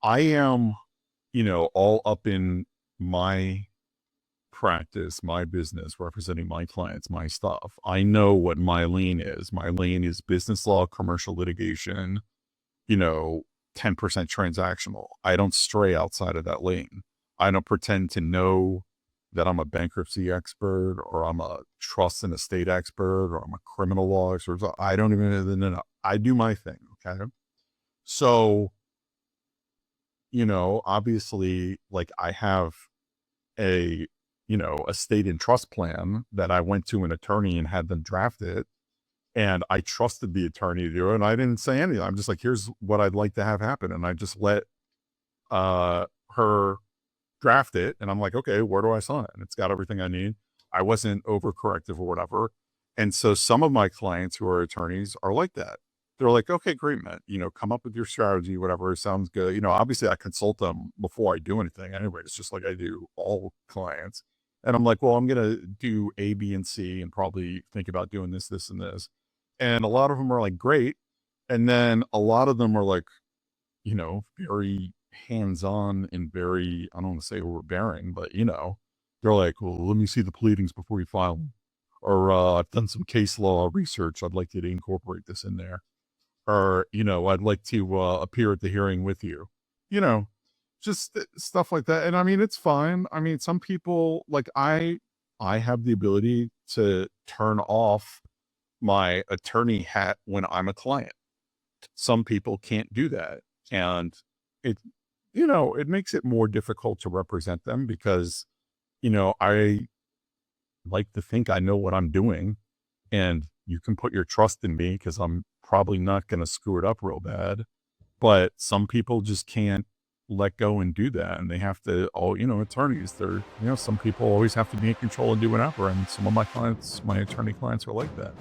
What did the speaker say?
I am, all up in my practice, my business, representing my clients, my stuff. I know what my lane is. My lane is business law, commercial litigation, you know, 10% transactional. I don't stray outside of that lane. I don't pretend to know that I'm a bankruptcy expert or I'm a trust and estate expert or I'm a criminal law expert. I don't even, no. I do my thing. Okay. So, obviously, like I have a, a state and trust plan that I went to an attorney and had them draft it. And I trusted the attorney to do it. And I didn't say anything. I'm just like, here's what I'd like to have happen. And I just let her draft it. And I'm like, okay, where do I sign? And it's got everything I need. I wasn't overcorrective or whatever. And so some of my clients who are attorneys are like that. They're like, okay, great, man. Come up with your strategy, whatever. Sounds good. Obviously I consult them before I do anything anyway. It's just like I do all clients. And I'm like, well, I'm going to do A, B, and C and probably think about doing this, this, and this. And a lot of them are like, great. And then a lot of them are like, very hands-on and very, I don't want to say overbearing, but they're like, well, let me see the pleadings before you file them. Or I've done some case law research. I'd like you to incorporate this in there. Or, I'd like to appear at the hearing with you. You know, just stuff like that. And I mean, it's fine. I mean, some people like I have the ability to turn off my attorney hat when I'm a client. Some people can't do that. And it, it makes it more difficult to represent them because, I like to think I know what I'm doing and you can put your trust in me because I'm probably not going to screw it up real bad. But some people just can't let go and do that. And they have to, attorneys, some people always have to be in control and do whatever. And some of my clients, my attorney clients are like that.